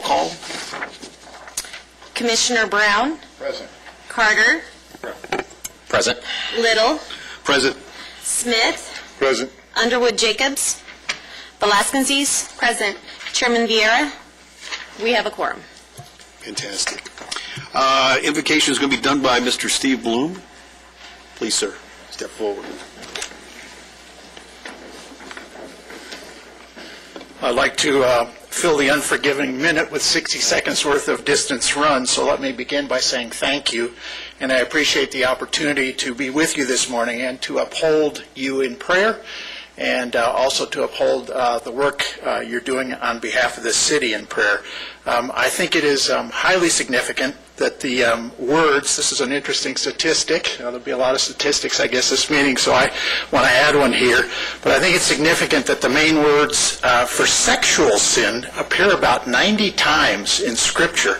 call. Commissioner Brown, Present. Carter, Present. Little, Present. Smith, Present. Underwood Jacobs, Velasquez, present. Chairman Vieira, we have a quorum. Fantastic. Invocation is going to be done by Mr. Steve Bloom. Please, sir, step forward. I'd like to fill the unforgiving minute with 60 seconds worth of distance run, so let me begin by saying thank you, and I appreciate the opportunity to be with you this morning and to uphold you in prayer, and also to uphold the work you're doing on behalf of the city in prayer. I think it is highly significant that the words, this is an interesting statistic, there'll be a lot of statistics, I guess, this meeting, so I want to add one here, but I think it's significant that the main words for sexual sin appear about 90 times in Scripture,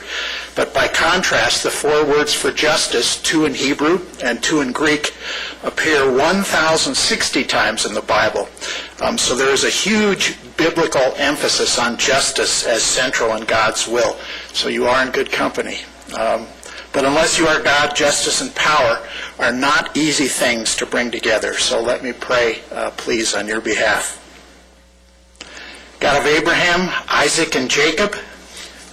but by contrast, the 4 words for justice, 2 in Hebrew and 2 in Greek, appear 1,060 times in the Bible. So there is a huge biblical emphasis on justice as central in God's will. So you are in good company. But unless you are God, justice and power are not easy things to bring together. So let me pray, please, on your behalf. God of Abraham, Isaac, and Jacob,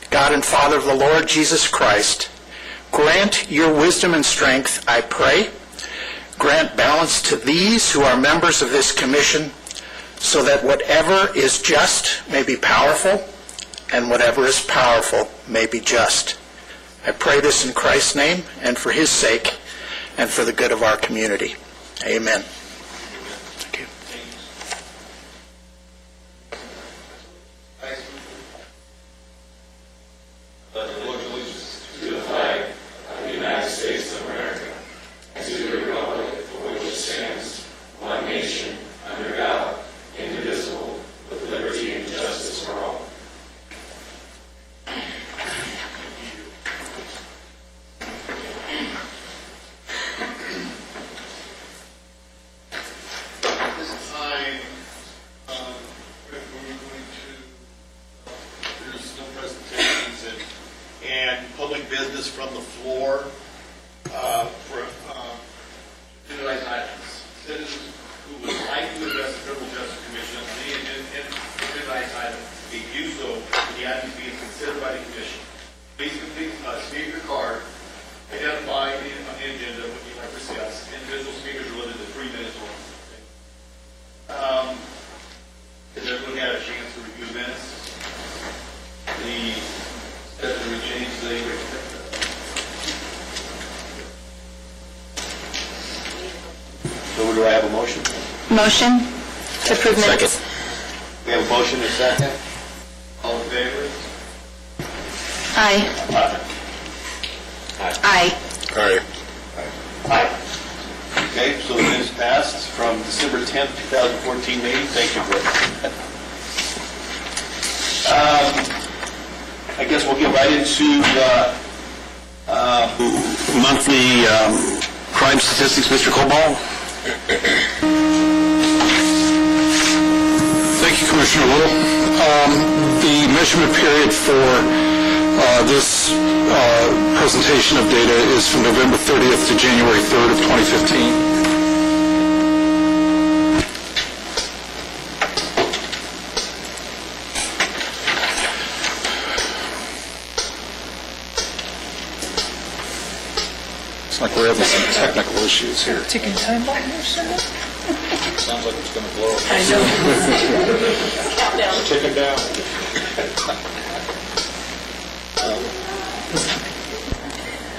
God and Father of the Lord Jesus Christ, grant your wisdom and strength, I pray. Grant balance to these who are members of this commission, so that whatever is just may be powerful, and whatever is powerful may be just. I pray this in Christ's name, and for his sake, and for the good of our community. Amen. Thank you. Public business from the floor for generalized items. Citizens who would like to address the Criminal Justice Commission on any generalized item may do so when the item is being considered by the Commission. Please state your card, identify on the agenda what you'd like to discuss. Individual speakers are limited to 3 minutes or more. Has everyone had a chance to review the minutes? So do I have a motion? Motion to approve minutes. Second. We have a motion and a second. All in favor? Aye. Aye. Aye. Aye. Okay, so the minutes passed from December 10th, 2014 meeting. Thank you, Brett. I guess we'll get right into the monthly crime statistics. Mr. Cobal. Thank you, Commissioner Little. The measurement period for this presentation of data is from November 30th to January 3rd of 2015. It's like we're having some technical issues here. Ticking time bomb or something? Sounds like it's going to blow up. I know. Countdown. Chicken down.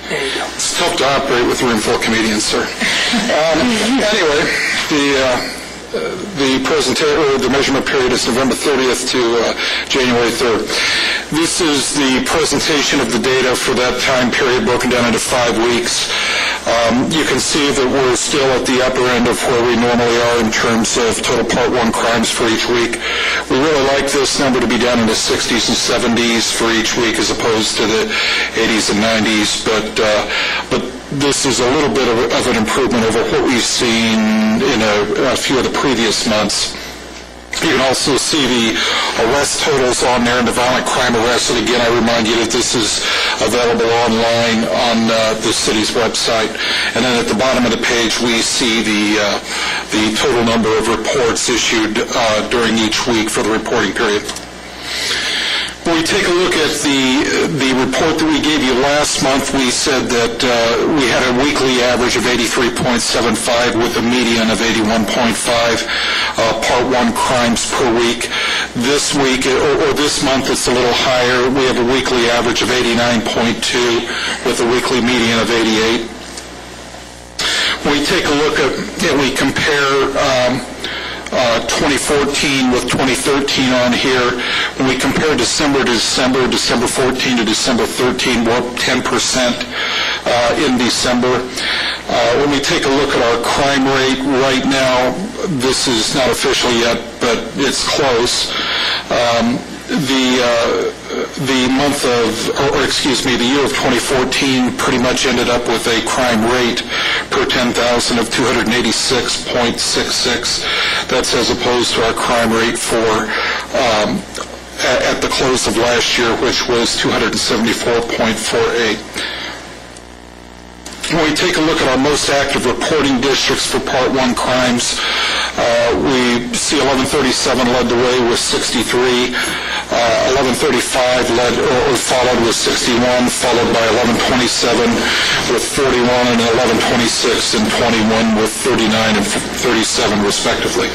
There you go. It's tough to operate with a room full of comedians, sir. Anyway, the measurement period is November 30th to January 3rd. This is the presentation of the data for that time period broken down into 5 weeks. You can see that we're still at the upper end of where we normally are in terms of total Part 1 crimes for each week. We really like this number to be down in the 60s and 70s for each week as opposed to the 80s and 90s, but this is a little bit of an improvement over what we've seen in a few of the previous months. You can also see the arrest totals on there and the violent crime arrests. And again, I remind you that this is available online on the city's website. And then at the bottom of the page, we see the total number of reports issued during each week for the reporting period. When we take a look at the report that we gave you last month, we said that we had a weekly average of 83.75 with a median of 81.5 Part 1 crimes per week. This week, or this month, it's a little higher. We have a weekly average of 89.2 with a weekly median of 88. When we take a look at, and we compare 2014 with 2013 on here. When we compare December to December, December 14 to December 13, we're up 10% in December. When we take a look at our crime rate right now, this is not official yet, but it's close. The month of, the year of 2014 pretty much ended up with a crime rate per 10,000 of 286.66. That's as opposed to our crime rate for at the close of last year, which was 274.48. When we take a look at our most active reporting districts for Part 1 crimes, we see 1137 led the way with 63, 1135 led or followed with 61, followed by 1127 with 41, and 1126 and 21 with 39 and 37 respectively.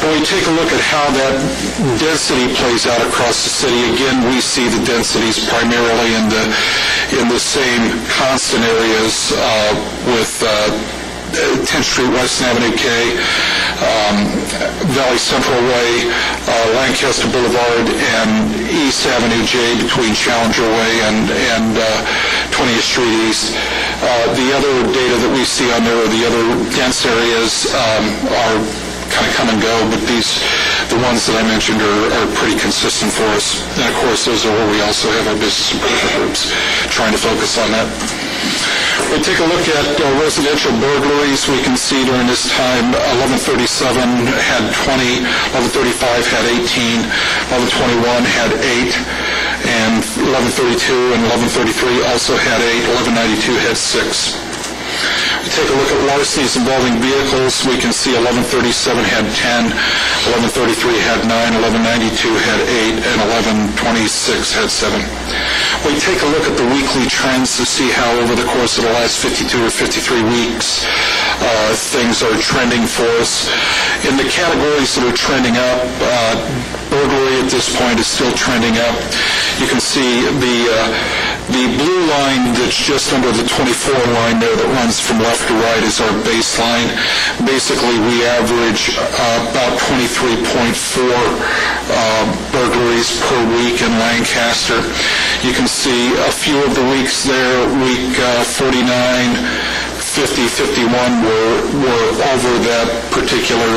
When we take a look at how that density plays out across the city, again, we see the densities primarily in the same constant areas with 10th Street, West Avenue K, Valley Central Way, Lancaster Boulevard, and East Avenue J between Challenger Way and 20th Street East. The other data that we see on there, or the other dense areas, are kind of come and go, but the ones that I mentioned are pretty consistent for us. And of course, those are where we also have our business improvement groups trying to focus on that. We take a look at residential burglaries. We can see during this time, 1137 had 20, 1135 had 18, 1121 had 8, and 1132 and 1133 also had 8, 1192 had 6. We take a look at larcenies involving vehicles. We can see 1137 had 10, 1133 had 9, 1192 had 8, and 1126 had 7. We take a look at the weekly trends to see how over the course of the last 52 or 53 weeks things are trending for us. In the categories that are trending up, burglary at this point is still trending up. You can see the blue line that's just under the 24 line there that runs from left to right is our baseline. Basically, we average about 23.4 burglaries per week in Lancaster. You can see a few of the weeks there, week 49, 50, 51 were over that particular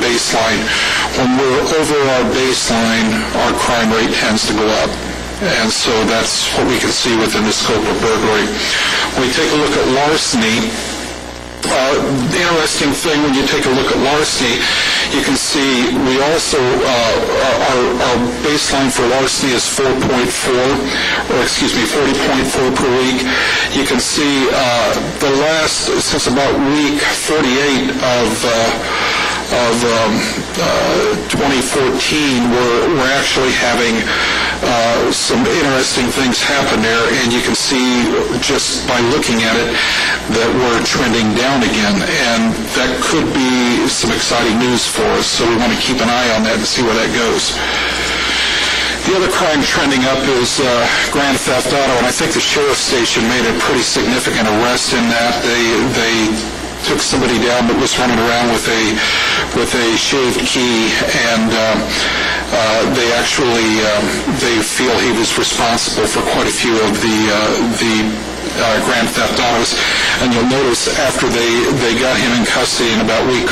baseline. When we're over our baseline, our crime rate tends to go up. And so that's what we can see within the scope of burglary. When we take a look at larceny, the interesting thing when you take a look at larceny, you can see we also, our baseline for larceny is 40.4 per week. You can see since about week 48 of 2014, we're actually having some interesting things happen there, and you can see just by looking at it that we're trending down again, and that could be some exciting news for us, so we want to keep an eye on that and see where that goes. The other crime trending up is grand theft auto, and I think the sheriff's station made a pretty significant arrest in that. They took somebody down that was running around with a shaved key, and they feel he was responsible for quite a few of the grand theft autos. And you'll notice after they got him in custody in about week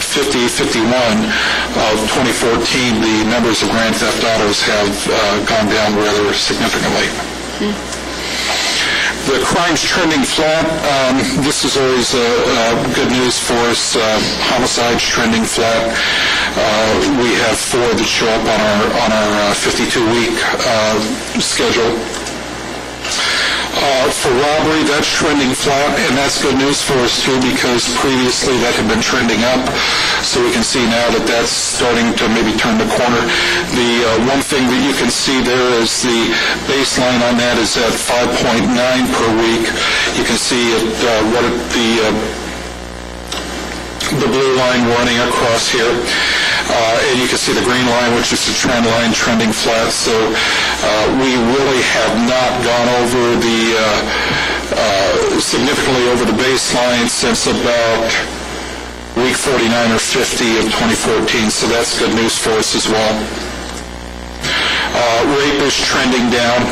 50, 51 of 2014, the numbers of grand theft autos have gone down rather significantly. The crime's trending flat. This is always good news for us. Homicide's trending flat. We have 4 that show up on our 52-week schedule. For robbery, that's trending flat, and that's good news for us too, because previously that had been trending up. So we can see now that that's starting to maybe turn the corner. The one thing that you can see there is the baseline on that is at 5.9 per week. You can see the blue line running across here. And you can see the green line, which is the trend line, trending flat. So we really have not gone over significantly over the baseline since about week 49 or 50 of 2014. So that's good news for us as well. Rape is trending down.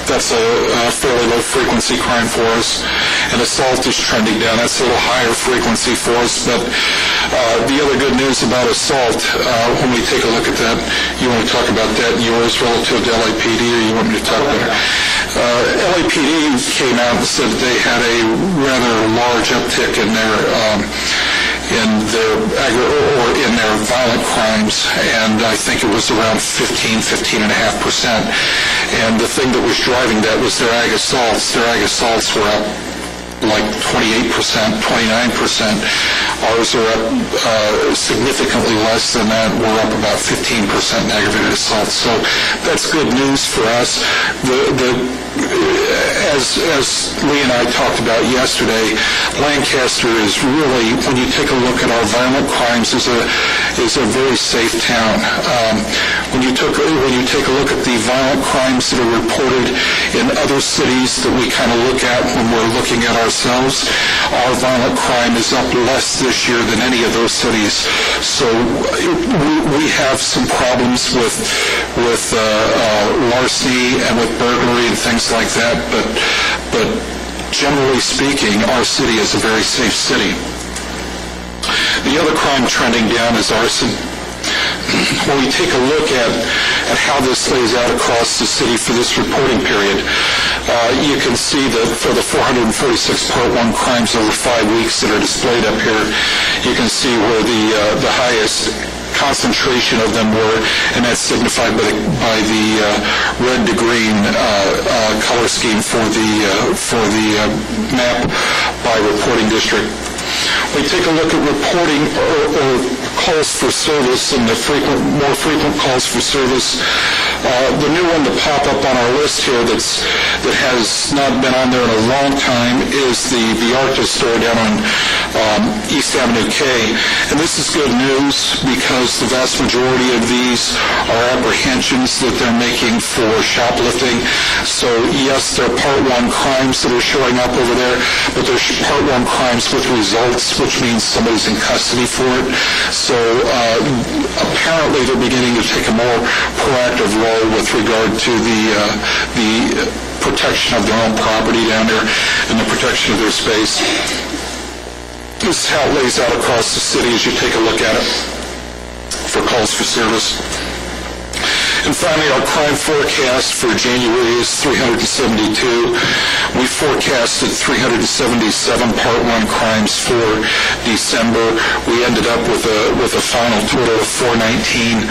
That's a fairly low frequency crime for us. And assault is trending down. That's a little higher frequency for us. But the other good news about assault, when we take a look at that, you want to talk about that in yours relative to LAPD, or you want me to talk about it? LAPD came out and said they had a rather large uptick in their violent crimes, and I think it was around 15.5%. And the thing that was driving that was their ag assaults. Their ag assaults were up like 28%, 29%. Ours are up significantly less than that. We're up about 15% in aggravated assaults. So that's good news for us. As Lee and I talked about yesterday, Lancaster is really, when you take a look at our violent crimes, is a very safe town. When you take a look at the violent crimes that are reported in other cities that we kind of look at when we're looking at ourselves, our violent crime is up less this year than any of those cities. So we have some problems with larceny and with burglary and things like that, but generally speaking, our city is a very safe city. The other crime trending down is arson. When we take a look at how this lays out across the city for this reporting period, you can see that for the 446 Part 1 crimes over 5 weeks that are displayed up here, you can see where the highest concentration of them were, and that's signified by the red to green color scheme for the map by reporting district. We take a look at reporting or calls for service and the more frequent calls for service. The new one to pop up on our list here that has not been on there in a long time is the Arctis store down on East Avenue K. And this is good news because the vast majority of these are apprehensions that they're making for shoplifting. So yes, they're Part 1 crimes that are showing up over there, but they're Part 1 crimes with results, which means somebody's in custody for it. So apparently they're beginning to take a more proactive role with regard to the protection of their own property down there and the protection of their space. This is how it lays out across the city as you take a look at it for calls for service. And finally, our crime forecast for January is 372. We forecasted 377 Part 1 crimes for December. We ended up with a final total of 419,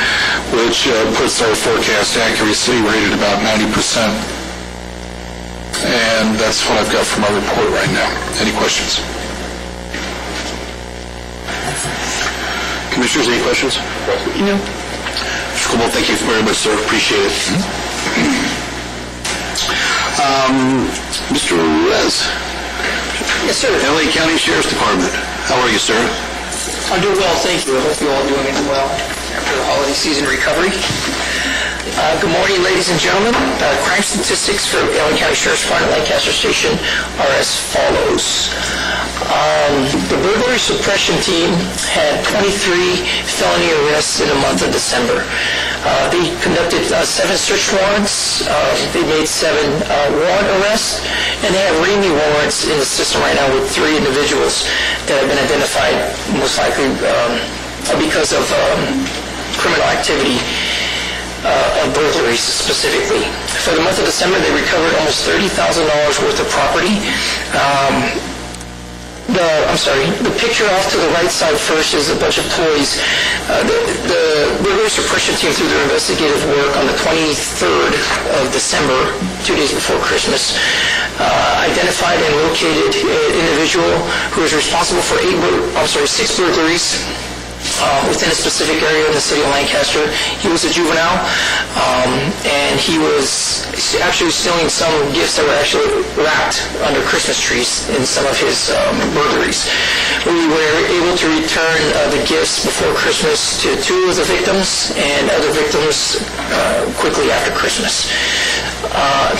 which puts our forecast accuracy rate at about 90%. And that's what I've got for my report right now. Any questions? Commissioners, any questions? No. Mr. Coble, thank you very much, sir. Appreciate it. Mr. Rez. Yes, sir. LA County Sheriff's Department. How are you, sir? I'm doing well, thank you. I hope you're all doing well after the holiday season recovery. Good morning, ladies and gentlemen. Crime statistics for LA County Sheriff's Department Lancaster Station are as follows. The burglary suppression team had 23 felony arrests in the month of December. They conducted 7 search warrants. They made 7 warrant arrests, and they have REMI warrants in the system right now with 3 individuals that have been identified, most likely because of criminal activity. Burglaries specifically. For the month of December, they recovered almost $30,000 worth of property. The picture off to the right side first is a bunch of toys. The burglary suppression team, through their investigative work on the 23rd of December, 2 days before Christmas, identified and located an individual who was responsible for 6 burglaries within a specific area in the city of Lancaster. He was a juvenile, and he was actually stealing some gifts that were actually wrapped under Christmas trees in some of his burglaries. We were able to return the gifts before Christmas to 2 of the victims and other victims quickly after Christmas.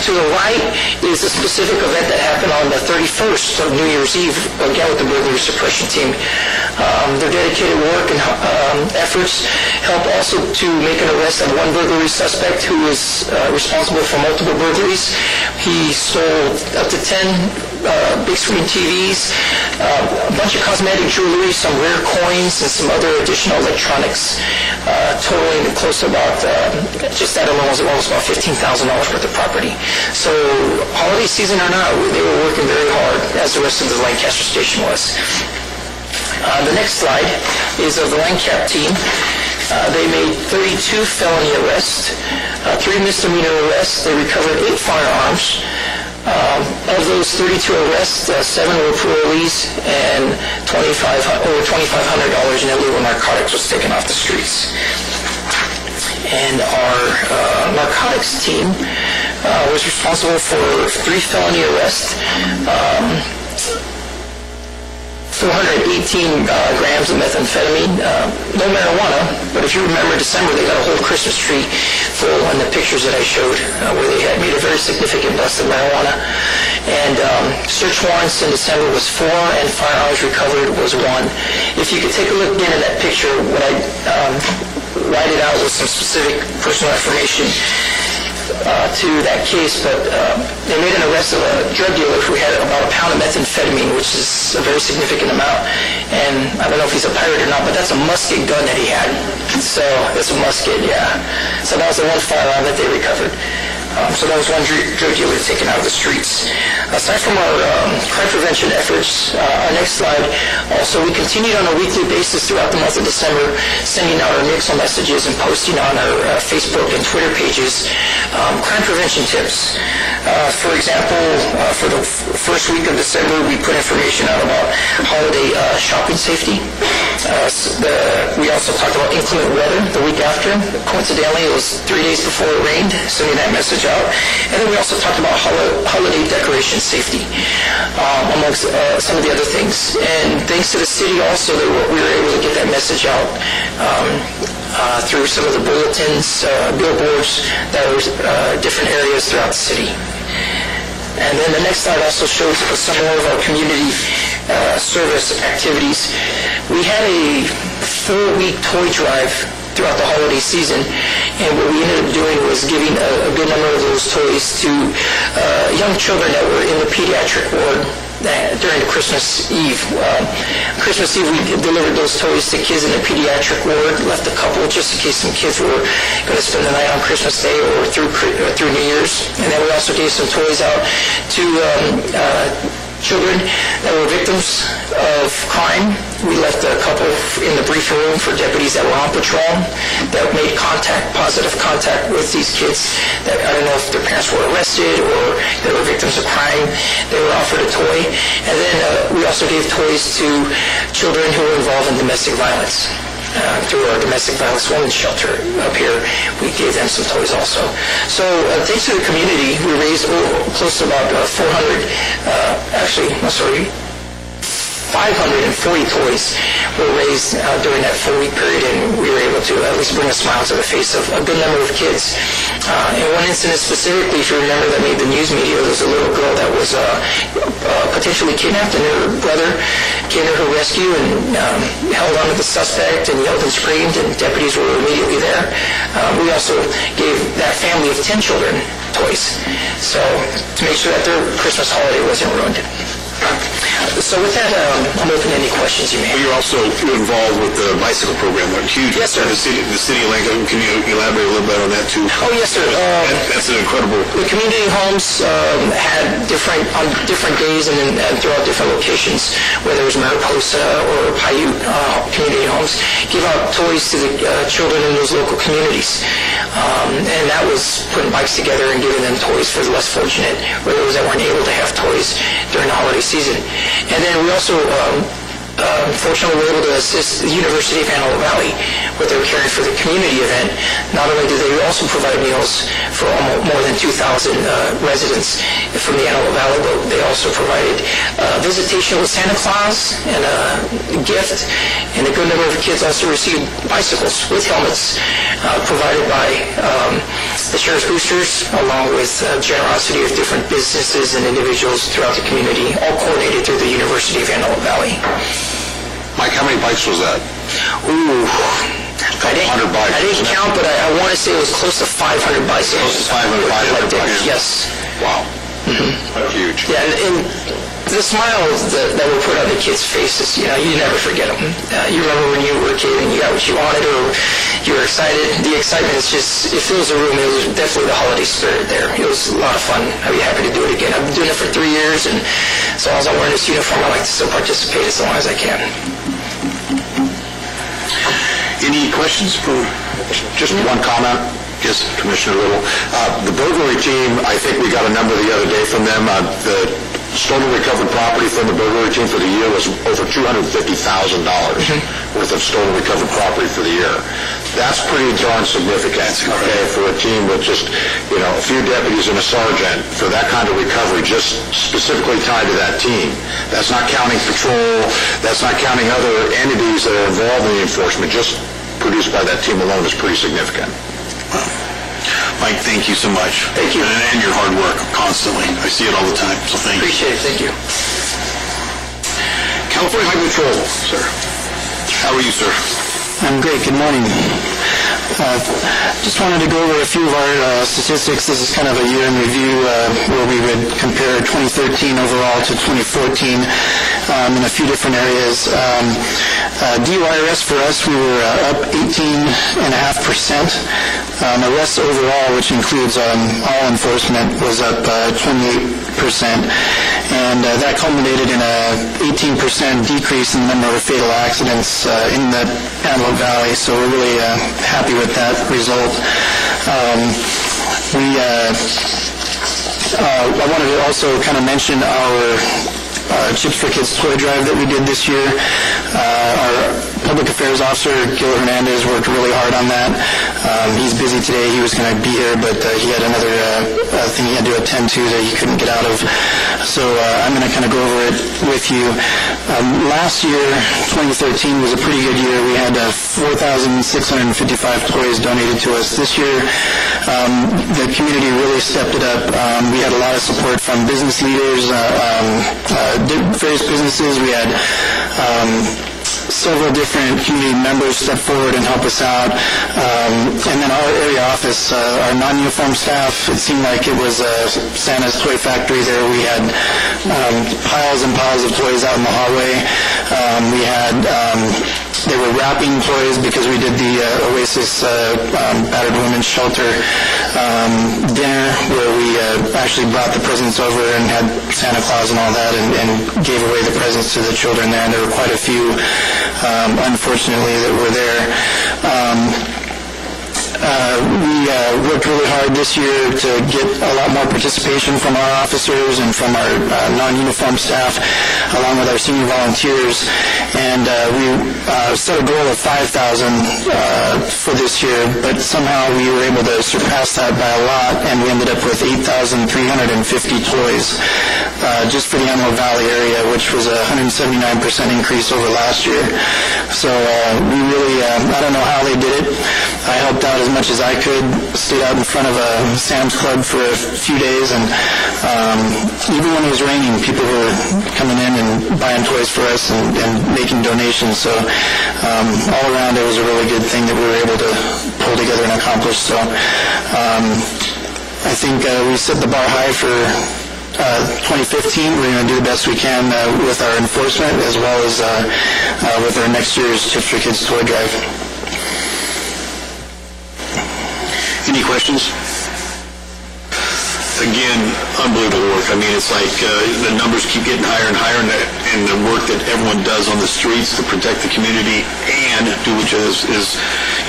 To the right is a specific event that happened on the 31st of New Year's Eve, again with the burglary suppression team. Their dedicated work and efforts helped also to make an arrest of one burglary suspect who was responsible for multiple burglaries. He stole up to 10 big screen TVs, a bunch of cosmetic jewelry, some rare coins, and some other additional electronics, totaling close to about, just that alone was almost about $15,000 worth of property. So holiday season or not, they were working very hard, as the rest of the Lancaster station was. The next slide is of the LANCAP team. They made 32 felony arrests, 3 misdemeanor arrests. They recovered 8 firearms. Of those 32 arrests, 7 were parolees, and over $2,500 in illegal narcotics was taken off the streets. And our narcotics team was responsible for 3 felony arrests, 418 grams of methamphetamine, no marijuana, but if you remember December, they got a whole Christmas tree full in the pictures that I showed, where they had made a very significant bust of marijuana. And search warrants in December was 4, and firearms recovered was 1. If you could take a look again at that picture, what I write it out with some specific personal information to that case, but they made an arrest of a drug dealer who had about a pound of methamphetamine, which is a very significant amount. And I don't know if he's a pirate or not, but that's a musket gun that he had. So it's a musket, yeah. So that was the one firearm that they recovered. So that was one drug dealer taken out of the streets. Aside from our crime prevention efforts, our next slide, also we continued on a weekly basis throughout the month of December, sending out our Nixle messages and posting on our Facebook and Twitter pages crime prevention tips. For example, for the first week of December, we put information out about holiday shopping safety. We also talked about inclement weather the week after. Coincidentally, it was 3 days before it rained, sending that message out. And then we also talked about holiday decoration safety, amongst some of the other things. And thanks to the city also, we were able to get that message out through some of the bulletins, billboards that were different areas throughout the city. And then the next slide also shows some more of our community service activities. We had a 4-week toy drive throughout the holiday season, and what we ended up doing was giving a good number of those toys to young children that were in the pediatric ward during Christmas Eve. Christmas Eve, we delivered those toys to kids in the pediatric ward, left a couple just in case some kids were going to spend the night on Christmas Day or through New Year's. And then we also gave some toys out to children that were victims of crime. We left a couple in the briefing room for deputies that were on patrol that made positive contact with these kids that I don't know if their parents were arrested or they were victims of crime. They were offered a toy. And then we also gave toys to children who were involved in domestic violence. Through our domestic violence women's shelter up here, we gave them some toys also. So thanks to the community, we raised close to about 540 toys were raised during that 4-week period, and we were able to at least bring a smile to the face of a good number of kids. In one incident specifically, if you remember, that made the news media, there was a little girl that was potentially kidnapped, and her brother came to her rescue and held on to the suspect and yelled and screamed, and deputies were immediately there. We also gave that family of 10 children toys, so to make sure that their Christmas holiday wasn't ruined. So with that, I'm open to any questions you may have. You're also involved with the bicycle program, a huge... Yes, sir. The city of Lincoln, can you elaborate a little bit on that, too? Oh, yes, sir. That's an incredible... The community homes had on different days and throughout different locations, whether it was Mariposa or Paiute community homes, give out toys to the children in those local communities. And that was putting bikes together and giving them toys for the less fortunate, or those that weren't able to have toys during the holiday season. And then we also, fortunately, were able to assist the University of Antelope Valley with their caring for the community event. Not only did they also provide meals for more than 2,000 residents from the Antelope Valley, but they also provided visitation with Santa Claus and a gift. And a good number of kids also received bicycles with helmets provided by the Sheriff's Boosters, along with generosity of different businesses and individuals throughout the community, all coordinated through the University of Antelope Valley. Mike, how many bikes was that? Ooh. I 100 bikes. I didn't count, but I want to say it was close to 500 bicycles. Close to 500 bikes. Yes. Wow. Huge. Yeah, and the smiles that were put on the kids' faces, you never forget them. You remember when you were a kid and you got what you wanted, or you were excited. The excitement is just, it fills the room. It was definitely the holiday spirit there. It was a lot of fun. I'd be happy to do it again. I've been doing it for 3 years, and as long as I'm wearing this uniform, I like to still participate as long as I can. Any questions for... Just one comment. Yes, Commissioner Little. The burglary team, I think we got a number the other day from them. The stolen recovered property from the burglary team for the year was over $250,000 worth of stolen recovered property for the year. That's pretty darn significant, okay, for a team with just, a few deputies and a sergeant for that kind of recovery, just specifically tied to that team. That's not counting patrol. That's not counting other entities that are involved in the enforcement. Just produced by that team alone is pretty significant. Mike, thank you so much. Thank you. And your hard work constantly. I see it all the time, so thank you. Appreciate it. Thank you. California Highway Patrol, sir. How are you, sir? I'm great. Good morning. Just wanted to go over a few of our statistics. This is kind of a year in review where we would compare 2013 overall to 2014 in a few different areas. DUI arrests for us, we were up 18.5%. Arrests overall, which includes all enforcement, was up 28%. And that culminated in a 18% decrease in the number of fatal accidents in the Antelope Valley. So we're really happy with that result. I wanted to also kind of mention our Chips for Kids toy drive that we did this year. Our public affairs officer, Gil Hernandez, worked really hard on that. He's busy today. He was going to be here, but he had another thing he had to attend to that he couldn't get out of. So I'm going to kind of go over it with you. Last year, 2013, was a pretty good year. We had 4,655 toys donated to us. This year, the community really stepped it up. We had a lot of support from business leaders, various businesses. We had several different community members step forward and help us out. And then our area office, our non-uniform staff, it seemed like it was Santa's toy factory there. We had piles and piles of toys out in the hallway. We had... They were wrapping toys because we did the Oasis Battered Women's Shelter dinner where we actually brought the presents over and had Santa Claus and all that and gave away the presents to the children there. And there were quite a few, unfortunately, that were there. We worked really hard this year to get a lot more participation from our officers and from our non-uniform staff, along with our senior volunteers. And we set a goal of 5,000 for this year, but somehow we were able to surpass that by a lot, and we ended up with 8,350 toys just for the Antelope Valley area, which was a 179% increase over last year. So we really, I don't know how they did it. I helped out as much as I could, stayed out in front of a Sam's Club for a few days, and even when it was raining, people were coming in and buying toys for us and making donations. So all around, it was a really good thing that we were able to pull together and accomplish. So I think we set the bar high for 2015, we're going to do the best we can with our enforcement as well as with our next year's Tips for Kids toy drive. Any questions? Again, unbelievable work. I mean, it's like the numbers keep getting higher and higher, and the work that everyone does on the streets to protect the community and do which is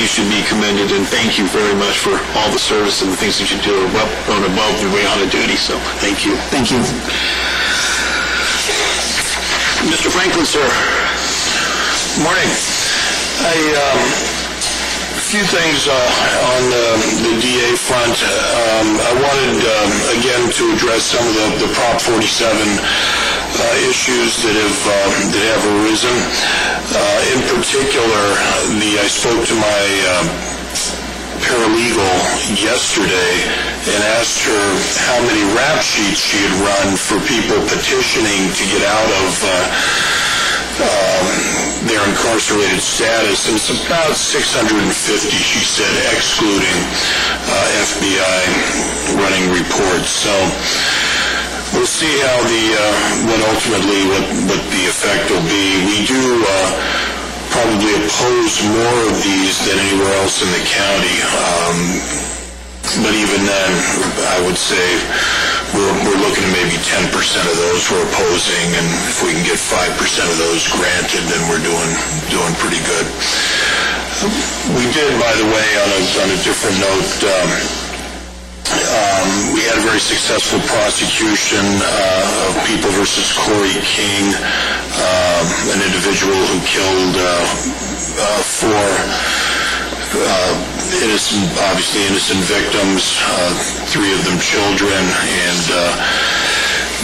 you should be commended, and thank you very much for all the service and the things that you do above your way on a duty, so thank you. Thank you. Mr. Franklin, sir. Morning. A few things on the DA front. I wanted, again, to address some of the Prop 47 issues that have arisen. In particular, I spoke to my paralegal yesterday and asked her how many rap sheets she had run for people petitioning to get out of their incarcerated status, and it's about 650, she said, excluding FBI running reports. So we'll see how what the effect will be. We do probably oppose more of these than anywhere else in the county. But even then, I would say we're looking at maybe 10% of those we're opposing, and if we can get 5% of those granted, then we're doing pretty good. We did, by the way, on a different note, we had a very successful prosecution of People versus Corey King, an individual who killed four obviously innocent victims, three of them children, and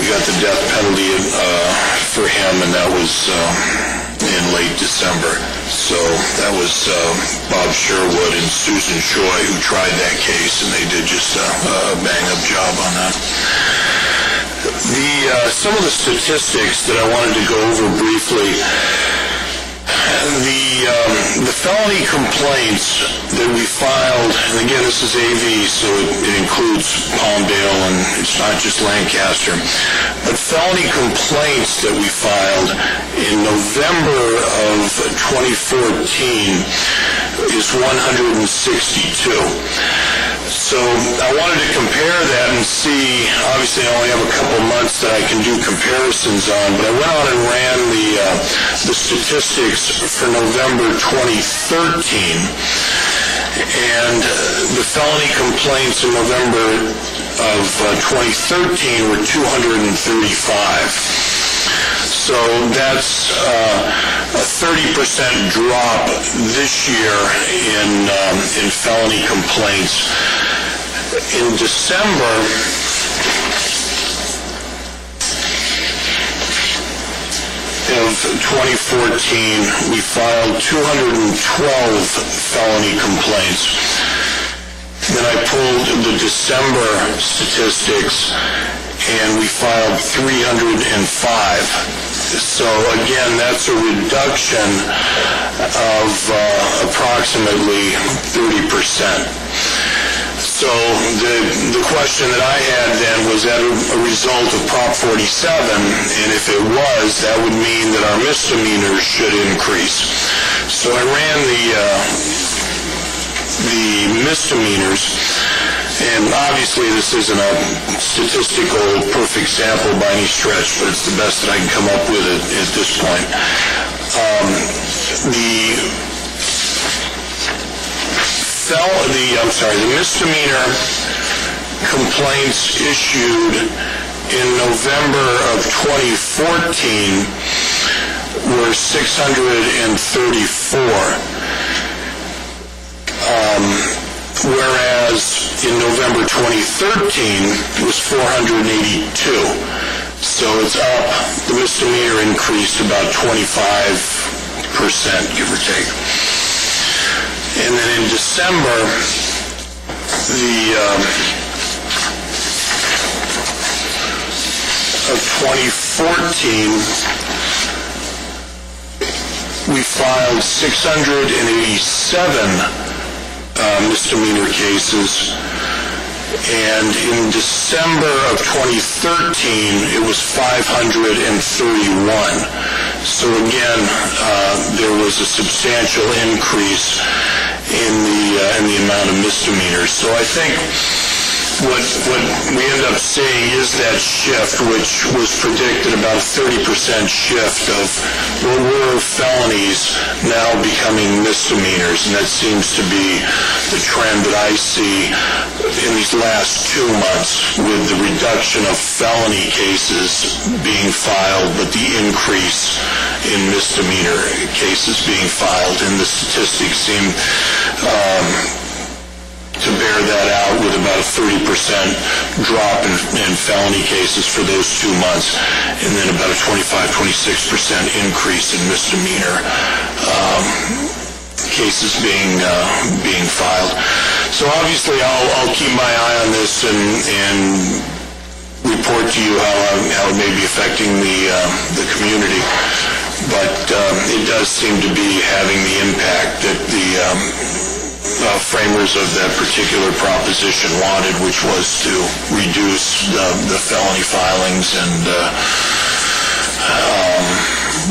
we got the death penalty for him, and that was in late December. So that was Bob Sherwood and Susan Choi who tried that case, and they did just a bang-up job on that. Some of the statistics that I wanted to go over briefly. The felony complaints that we filed, and again, this is AV, so it includes Palmdale, and it's not just Lancaster, but felony complaints that we filed in November of 2014 is 162. So I wanted to compare that and see, obviously I only have a couple months that I can do comparisons on, but I went on and ran the statistics for November 2013, and the felony complaints in November of 2013 were 235. So that's a 30% drop this year in felony complaints. In December of 2014, we filed 212 felony complaints. Then I pulled the December statistics, and we filed 305. So again, that's a reduction of approximately 30%. So the question that I had then, was that a result of Prop 47? And if it was, that would mean that our misdemeanors should increase. So I ran the misdemeanors, and obviously this isn't a statistical perfect sample by any stretch, but it's the best that I can come up with at this point. The misdemeanor complaints issued in November of 2014 were 634. Whereas in November 2013 it was 482. So it's up. The misdemeanor increased about 25%, give or take. And then in December, of 2014, we filed 687 misdemeanor cases, And in December of 2013, it was 531. So again, there was a substantial increase in the amount of misdemeanors. So I think what we end up seeing is that shift, which was predicted about a 30% shift of what were felonies now becoming misdemeanors, and that seems to be the trend that I see in these last 2 months, with the reduction of felony cases being filed, but the increase in misdemeanor cases being filed, and the statistics seem to bear that out, with about a 30% drop in felony cases for those 2 months, and then about a 25-26% increase in misdemeanor cases being filed. So obviously, I'll keep my eye on this and report to you how it may be affecting the community. But it does seem to be having the impact that the framers of that particular proposition wanted, which was to reduce the felony filings and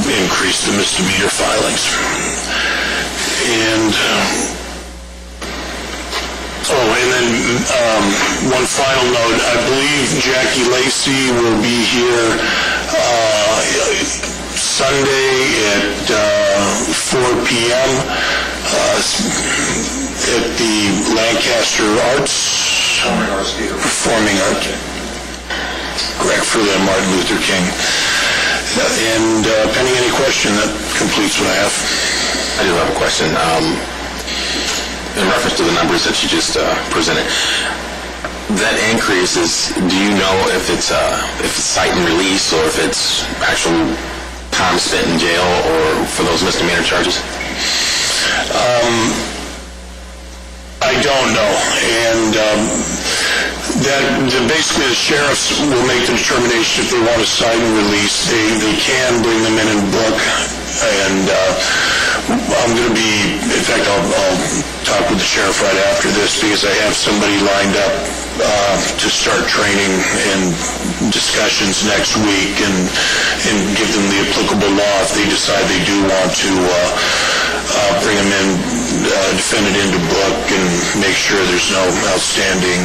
increase the misdemeanor filings. And then one final note, I believe Jackie Lacey will be here Sunday at 4 p.m. At the Lancaster Performing Arts, correct, for the Martin Luther King. And pending any question, that completes what I have. I do have a question. In reference to the numbers that you just presented, that increase is, do you know if it's cite and release, or if it's actual time spent in jail, or for those misdemeanor charges? I don't know, and basically the sheriffs will make the determination if they want to cite and release. They can bring them in book, and I'm going to be, in fact, I'll talk with the sheriff right after this, because I have somebody lined up to start training and discussions next week, and give them the applicable law if they decide they do want to bring them in, defend it into book, and make sure there's no outstanding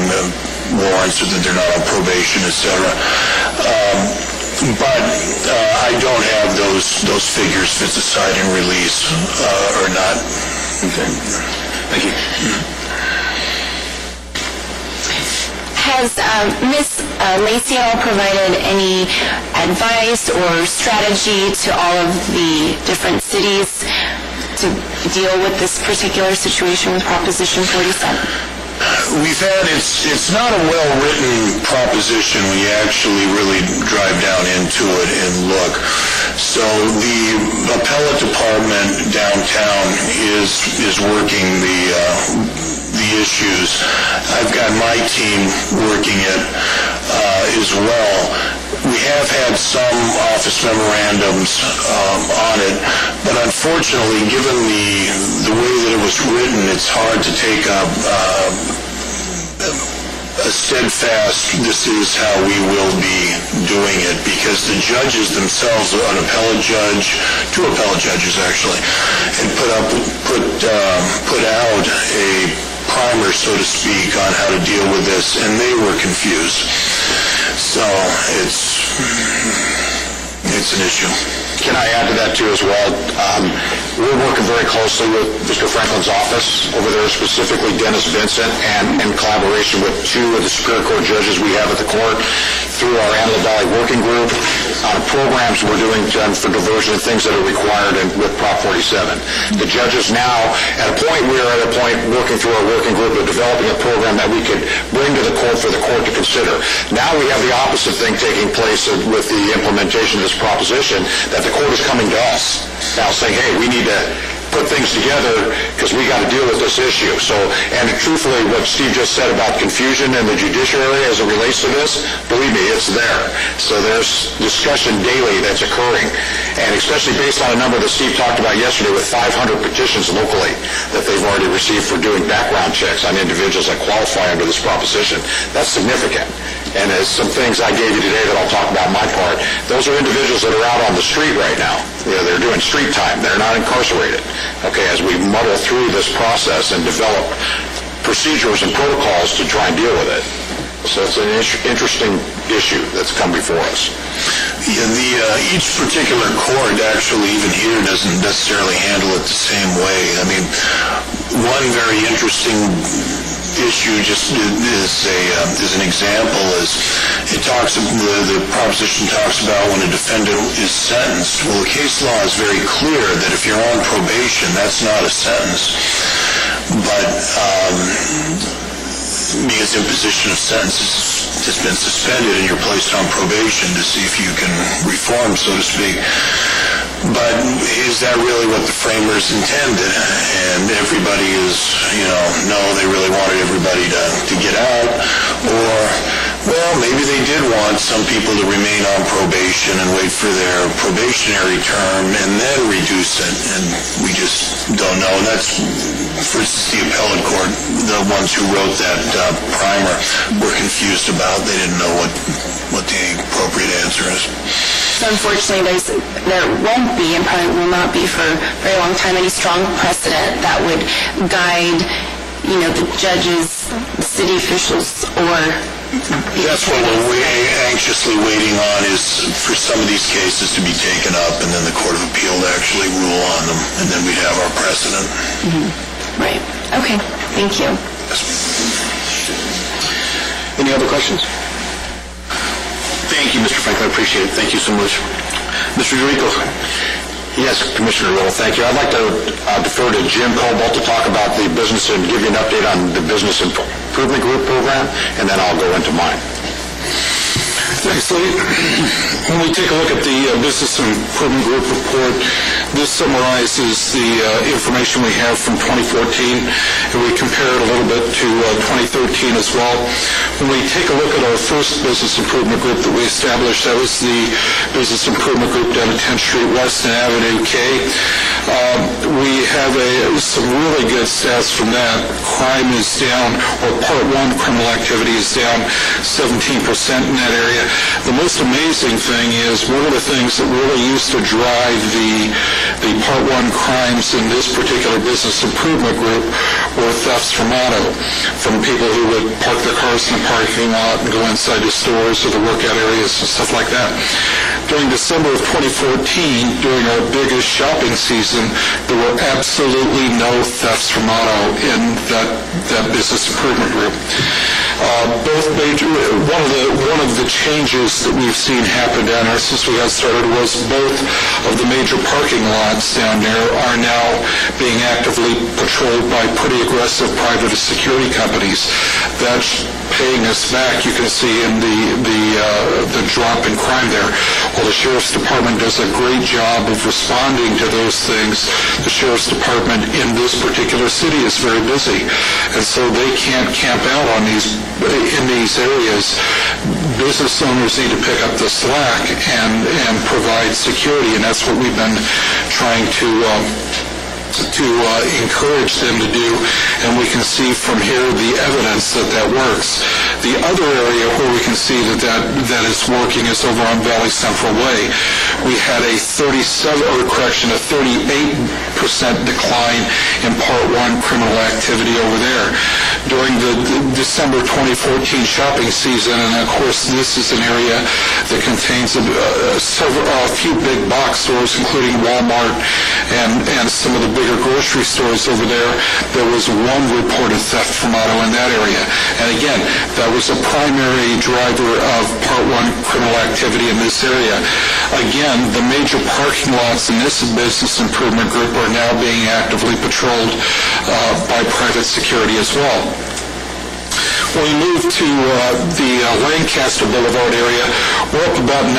warrants, or that they're not on probation, etc. But I don't have those figures, if it's a cite and release or not. Okay. Thank you. Has Ms. Lacey at all provided any advice or strategy to all of the different cities to deal with this particular situation with Proposition 47? We've had, it's not a well-written proposition when you actually really drive down into it and look. So the appellate department downtown is working the issues. I've got my team working it as well. We have had some office memorandums on it, but unfortunately, given the way that it was written, it's hard to take a steadfast, this is how we will be doing it, because the judges themselves, an appellate judge, 2 appellate judges actually, and put out a primer, so to speak, on how to deal with this, and they were confused. So it's an issue. Can I add to that too as well? We're working very closely with Mr. Franklin's office over there, specifically Dennis Vincent, and in collaboration with 2 of the Superior Court judges we have at the court, through our Antelope Valley Working Group, on programs we're doing for diversion and things that are required with Prop 47. The judges now, we are at a point working through our working group of developing a program that we could bring to the court for the court to consider. Now we have the opposite thing taking place with the implementation of this proposition, that the court is coming to us now saying, hey, we need to put things together because we got to deal with this issue. So, and truthfully, what Steve just said about confusion in the judiciary as it relates to this, believe me, it's there. So there's discussion daily that's occurring, and especially based on a number that Steve talked about yesterday with 500 petitions locally that they've already received for doing background checks on individuals that qualify under this proposition. That's significant. And as some things I gave you today that I'll talk about in my part, those are individuals that are out on the street right now. They're doing street time. They're not incarcerated. Okay, as we muddle through this process and develop procedures and protocols to try and deal with it. So it's an interesting issue that's come before us. Yeah, each particular court actually, even here, doesn't necessarily handle it the same way. I mean, one very interesting issue just is an example is it talks, the proposition talks about when a defendant is sentenced. Well, the case law is very clear that if you're on probation, that's not a sentence. But because imposition of sentences has been suspended and you're placed on probation to see if you can reform, so to speak. But is that really what the framers intended? And everybody is, no, they really wanted everybody to get out. Or, well, maybe they did want some people to remain on probation and wait for their probationary term and then reduce it. And we just don't know. And that's, for instance, the appellate court, the ones who wrote that primer were confused about. They didn't know what the appropriate answer is. So unfortunately, there won't be, and probably will not be for a very long time, any strong precedent that would guide, the judges, city officials, or... That's what we're anxiously waiting on, is for some of these cases to be taken up and then the Court of Appeal to actually rule on them, and then we'd have our precedent. Mm-hmm. Right. Okay. Thank you. Any other questions? Thank you, Mr. Franklin. I appreciate it. Thank you so much. Mr. Dorico. Yes, Commissioner Little, thank you. I'd like to defer to Jim Cobalt to talk about the business and give you an update on the Business Improvement Group program, and then I'll go into mine. Thanks, Lee. When we take a look at the Business Improvement Group report, this summarizes the information we have from 2014, and we compare it a little bit to 2013 as well. When we take a look at our first Business Improvement Group that we established, that was the Business Improvement Group down at 10th Street West and Avenue K. We have some really good stats from that. Crime is down, or Part 1 criminal activity is down 17% in that area. The most amazing thing is one of the things that really used to drive the Part 1 crimes in this particular Business Improvement Group were thefts from auto, from people who would park their cars in the parking lot and go inside the stores or the workout areas and stuff like that. During December of 2014, during our biggest shopping season, there were absolutely no thefts from auto in that Business Improvement Group. One of the changes that we've seen happen down there since we got started was both of the major parking lots down there are now being actively patrolled by pretty aggressive private security companies. That's paying us back. You can see in the drop in crime there. Well, the Sheriff's Department does a great job of responding to those things. The Sheriff's Department in this particular city is very busy, and so they can't camp out in these areas. Business owners need to pick up the slack and provide security, and that's what we've been trying to encourage them to do, and we can see from here the evidence that works. The other area where we can see that is working is over on Valley Central Way. We had a 38% decline in Part 1 criminal activity over there. During the December 2014 shopping season, and of course this is an area that contains a few big box stores, including Walmart and some of the bigger grocery stores over there, there was one reported theft from auto in that area. And again, that was a primary driver of Part 1 criminal activity in this area. Again, the major parking lots in this Business Improvement Group are now being actively patrolled by private security as well. When we move to the Lancaster Boulevard area, we're up about 9%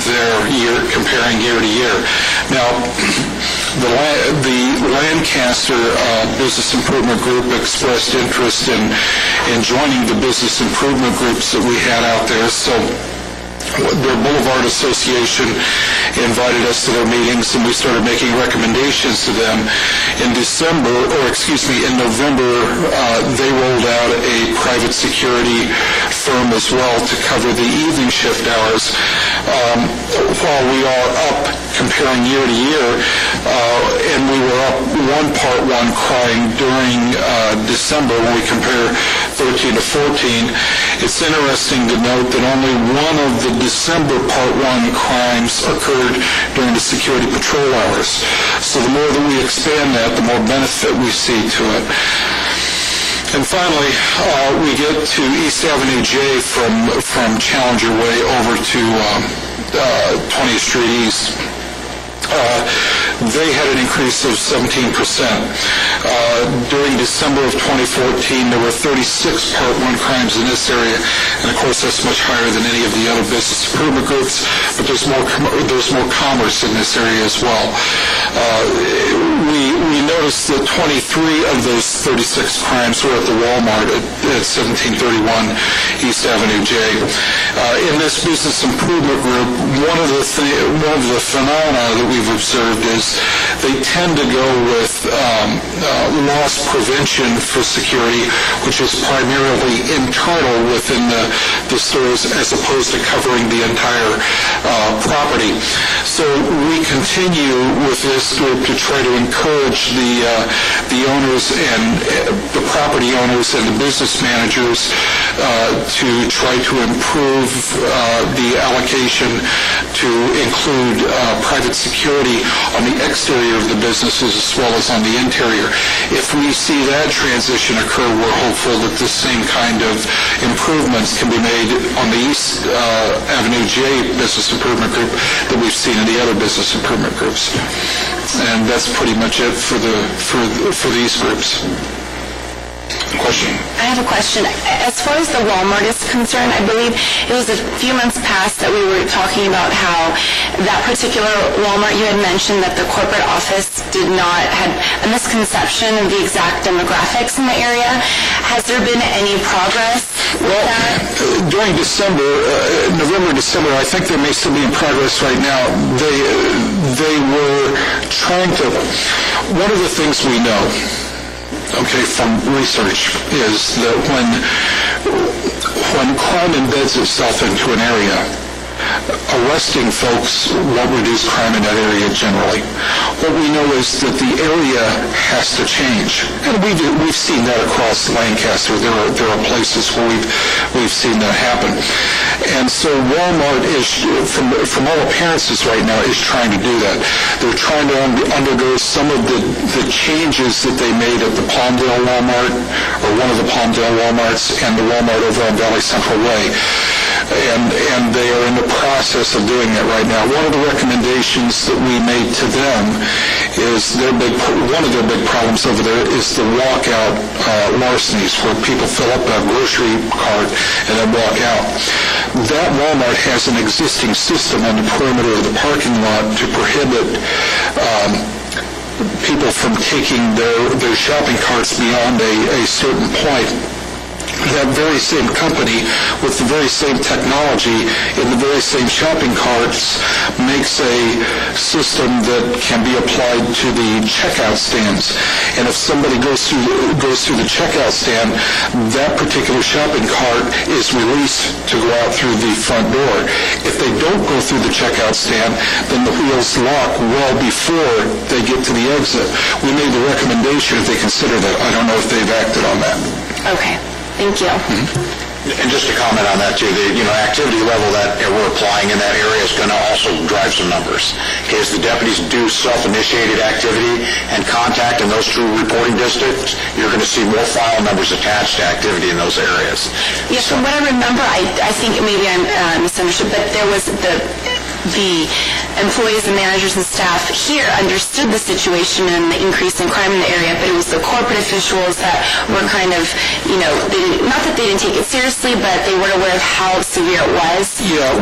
there comparing year to year. Now, the Lancaster Business Improvement Group expressed interest in joining the business improvement groups that we had out there. So their Boulevard Association invited us to their meetings, and we started making recommendations to them. In November, they rolled out a private security firm as well to cover the evening shift hours. While we are up comparing year to year, and we were up 1.1 crime during December when we compare 13 to 14, it's interesting to note that only one of the December Part 1 crimes occurred during the security patrol hours. So the more that we expand that, the more benefit we see to it. And finally, we get to East Avenue J from Challenger Way over to 20th Street East. They had an increase of 17%. During December of 2014, there were 36 Part 1 crimes in this area, and of course that's much higher than any of the other business improvement groups, but there's more commerce in this area as well. We noticed that 23 of those 36 crimes were at the Walmart at 1731 East Avenue J. In this business improvement group, one of the phenomena that we've observed is they tend to go with loss prevention for security, which is primarily internal within the stores as opposed to covering the entire property. So we continue with this group to try to encourage the owners and the property owners and the business managers to try to improve the allocation to include private security on the exterior of the businesses as well as on the interior. If we see that transition occur, we're hopeful that the same kind of improvements can be made on the East Avenue J Business Improvement Group that we've seen in the other business improvement groups. And that's pretty much it for these groups. Question? I have a question. As far as the Walmart is concerned, I believe it was a few months past that we were talking about how that particular Walmart, you had mentioned that the corporate office had a misconception of the exact demographics in the area. Has there been any progress with that? During November, December, I think they may still be in progress right now. They were trying to, one of the things we know, from research, is that when crime embeds itself into an area, arresting folks won't reduce crime in that area generally. What we know is that the area has to change, and we've seen that across Lancaster. There are places where we've seen that happen, and so Walmart is, from all appearances right now, is trying to do that. They're trying to undergo some of the changes that they made at the Palmdale Walmart, or one of the Palmdale Walmarts, and the Walmart over on Valley Central Way. And they are in the process of doing that right now. One of the recommendations that we made to them is one of their big problems over there is the walkout larcenies, where people fill up a grocery cart and then walk out. That Walmart has an existing system on the perimeter of the parking lot to prohibit people from taking their shopping carts beyond a certain point. That very same company with the very same technology in the very same shopping carts makes a system that can be applied to the checkout stands. And if somebody goes through the checkout stand, that particular shopping cart is released to go out through the front door. If they don't go through the checkout stand, then the wheels lock well before they get to the exit. We made the recommendation if they consider that. I don't know if they've acted on that. Okay. Thank you. And just to comment on that too, the activity level that we're applying in that area is going to also drive some numbers. As the deputies do self-initiated activity and contact in those true reporting districts, you're going to see more file numbers attached to activity in those areas. Yes, from what I remember, I think maybe I misunderstood, but there was the employees and managers and staff here understood the situation and the increase in crime in the area, but it was the corporate officials that were kind of, not that they didn't take it seriously, but they weren't aware of how severe it was. Yeah,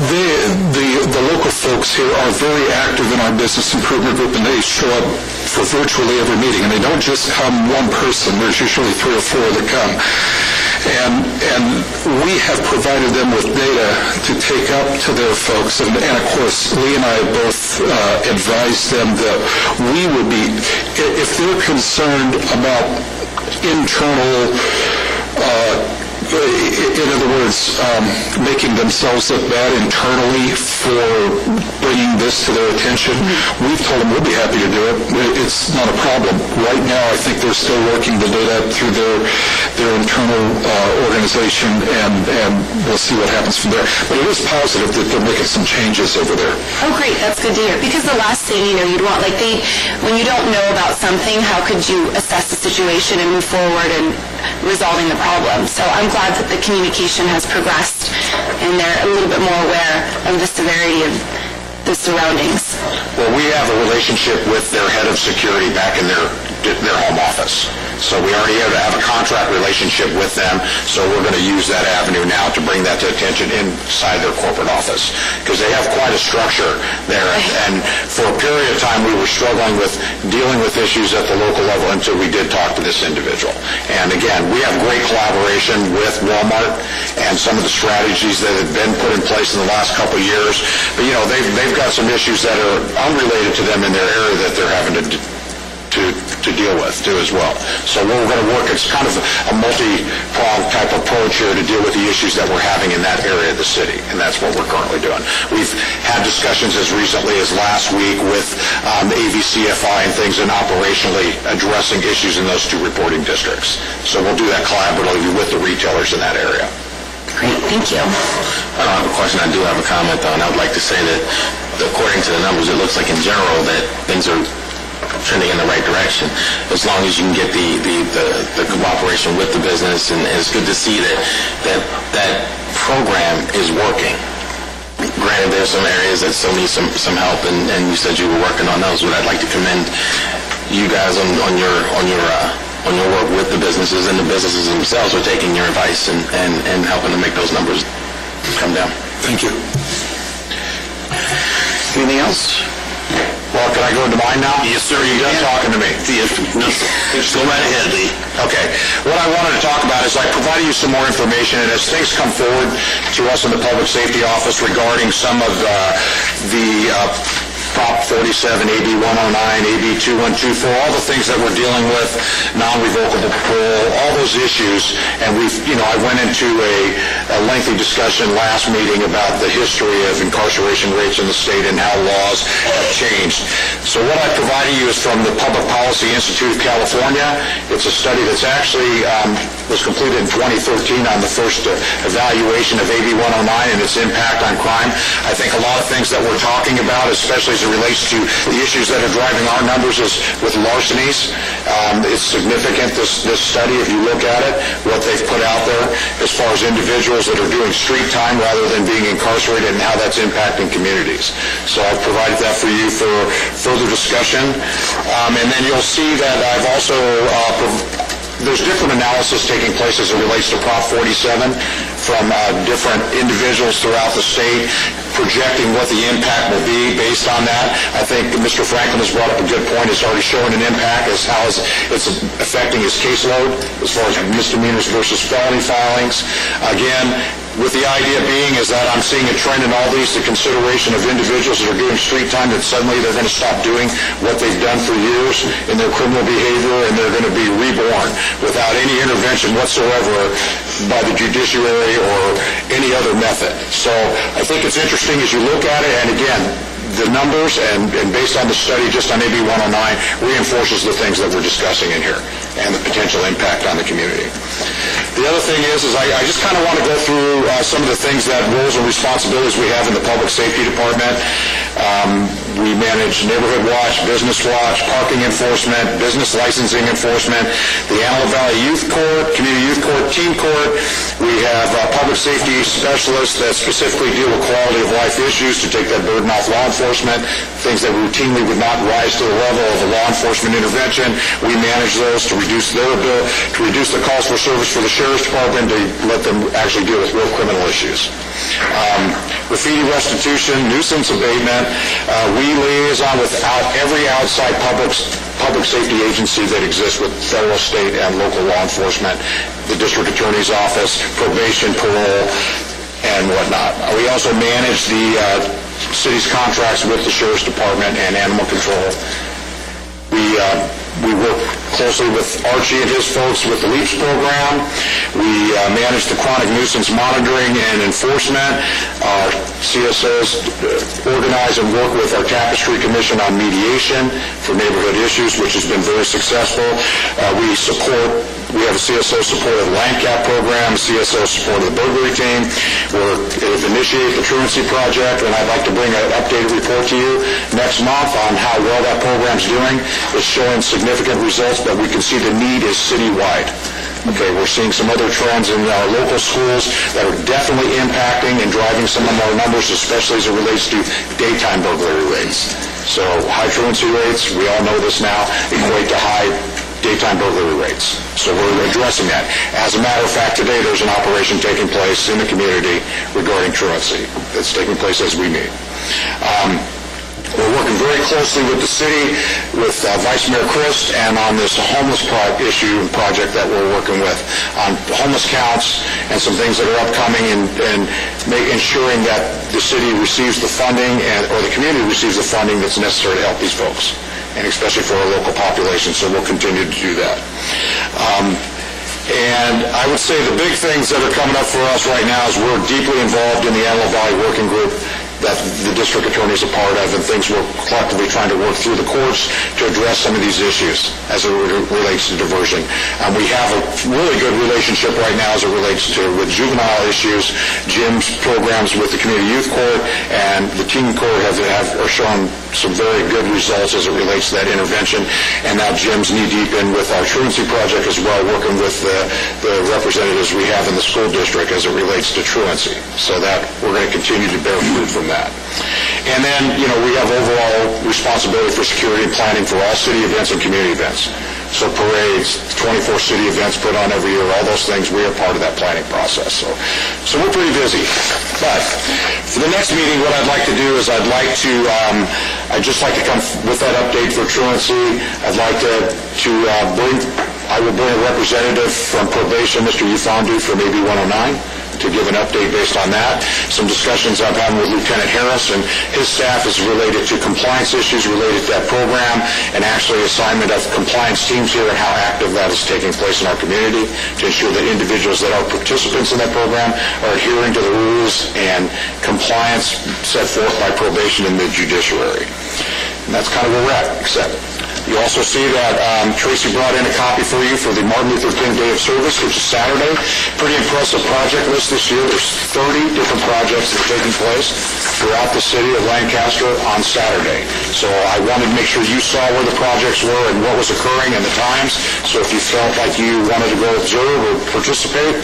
the local folks here are very active in our business improvement group, and they show up for virtually every meeting. And they don't just come one person. There's usually 3 or 4 that come. And we have provided them with data to take up to their folks. And of course, Lee and I both advised them that we would be, if they're concerned about internal, in other words, making themselves look bad internally for bringing this to their attention, we've told them we'll be happy to do it. It's not a problem. Right now, I think they're still working the data through their internal organization, and we'll see what happens from there. But it is positive that they're making some changes over there. Oh, great. That's good to hear. Because the last thing, you'd want, when you don't know about something, how could you assess the situation and move forward and resolving the problem? So I'm glad that the communication has progressed and they're a little bit more aware of the severity of the surroundings. Well, we have a relationship with their head of security back in their home office. So we already have a contract relationship with them, so we're going to use that avenue now to bring that to attention inside their corporate office, because they have quite a structure there. And for a period of time, we were struggling with dealing with issues at the local level until we did talk to this individual. And again, we have great collaboration with Walmart and some of the strategies that have been put in place in the last couple of years. But, they've got some issues that are unrelated to them in their area that they're having to deal with, too, as well. So we're going to work, it's kind of a multi-pronged type approach here to deal with the issues that we're having in that area of the city, and that's what we're currently doing. We've had discussions as recently as last week with AVCFI and things, and operationally addressing issues in those 2 reporting districts. So we'll do that collaboratively with the retailers in that area. Great. Thank you. I don't have a question. I do have a comment, though, and I would like to say that according to the numbers, it looks like in general that things are trending in the right direction, as long as you can get the cooperation with the business, and it's good to see that program is working. Granted, there's some areas that still need some help, and you said you were working on those, but I'd like to commend you guys on your work with the businesses, and the businesses themselves are taking your advice and helping to make those numbers come down. Thank you. Anything else? Well, can I go into mine now? Yes, sir. You done talking to me? Just go right ahead, Lee. Okay. What I wanted to talk about is I provided you some more information, and as things come forward to us in the Public Safety Office regarding some of the Prop 47, AB 109, AB 2124, all the things that we're dealing with, non-revocable parole, all those issues, and I went into a lengthy discussion last meeting about the history of incarceration rates in the state and how laws have changed. So what I provided you is from the Public Policy Institute of California. It's a study that's actually was completed in 2013 on the first evaluation of AB 109 and its impact on crime. I think a lot of things that we're talking about, especially as it relates to the issues that are driving our numbers, is with larcenies. It's significant, this study, if you look at it, what they've put out there as far as individuals that are doing street time rather than being incarcerated, and how that's impacting communities. So I've provided that for you for further discussion. And then you'll see that I've also there's different analysis taking place as it relates to Prop 47 from different individuals throughout the state, projecting what the impact will be based on that. I think Mr. Franklin has brought up a good point. It's already showing an impact as how it's affecting his caseload as far as misdemeanors versus felony filings. Again, with the idea being is that I'm seeing a trend in all these, the consideration of individuals that are doing street time, that suddenly they're going to stop doing what they've done for years in their criminal behavior, and they're going to be reborn without any intervention whatsoever by the judiciary or any other method. So I think it's interesting as you look at it, and again, the numbers and based on the study just on AB 109 reinforces the things that we're discussing in here and the potential impact on the community. The other thing is I just kind of want to go through some of the things that roles and responsibilities we have in the Public Safety Department. We manage Neighborhood Watch, Business Watch, parking enforcement, business licensing enforcement, the Antelope Valley Youth Court, Community Youth Court, Teen Court. We have public safety specialists that specifically deal with quality of life issues to take that burden off law enforcement, things that routinely would not rise to the level of a law enforcement intervention. We manage those to reduce their bill, to reduce the calls for service for the sheriff's department, to let them actually deal with real criminal issues. Graffiti restitution, nuisance abatement, we liaison with every outside public safety agency that exists with federal, state, and local law enforcement, the district attorney's office, probation, parole, and whatnot. We also manage the city's contracts with the sheriff's department and animal control. We work closely with Archie and his folks with the LEAPS program. We manage the chronic nuisance monitoring and enforcement. Our CSOs organize and work with our Tapestry Commission on mediation for neighborhood issues, which has been very successful. We have a CSO supported LANDCAP program, CSO supported the burglary team. We've initiated the truancy project, and I'd like to bring an updated report to you next month on how well that program's doing. It's showing significant results, but we can see the need is citywide. Okay, we're seeing some other trends in our local schools that are definitely impacting and driving some of our numbers, especially as it relates to daytime burglary rates. So high truancy rates, we all know this now, equate to high daytime burglary rates. So we're addressing that. As a matter of fact, today there's an operation taking place in the community regarding truancy that's taking place as we meet. We're working very closely with the city, with Vice Mayor Christ, and on this homeless issue and project that we're working with on homeless counts and some things that are upcoming and ensuring that the city receives the funding or the community receives the funding that's necessary to help these folks, and especially for our local population. So we'll continue to do that. And I would say the big things that are coming up for us right now is we're deeply involved in the Antelope Valley Working Group that the district attorney is a part of, and things we're collectively trying to work through the courts to address some of these issues as it relates to diversion. We have a really good relationship right now as it relates to with juvenile issues. Jim's programs with the Community Youth Court and the Teen Court are showing some very good results as it relates to that intervention. And now Jim's knee-deep in with our truancy project as well, working with the representatives we have in the school district as it relates to truancy. So that we're going to continue to bear fruit from that. And then, we have overall responsibility for security and planning for all city events and community events. So parades, 24 city events put on every year, all those things, we are part of that planning process. So we're pretty busy. But for the next meeting, what I'd like to do is I'd just like to come with that update for truancy. I'd like I will bring a representative from probation, Mr. Ufandu, from AB 109. To give an update based on that. Some discussions I've had with Lieutenant Harris and his staff is related to compliance issues related to that program, and actually assignment of compliance teams here and how active that is taking place in our community to ensure that individuals that are participants in that program are adhering to the rules and compliance set forth by probation and the judiciary. And that's kind of where we're at, except you also see that Tracy brought in a copy for you for the Martin Luther King Day of Service, which is Saturday. Pretty impressive project list this year. There's 30 different projects that are taking place throughout the city of Lancaster on Saturday. So I wanted to make sure you saw where the projects were and what was occurring and the times. So if you felt like you wanted to go observe or participate,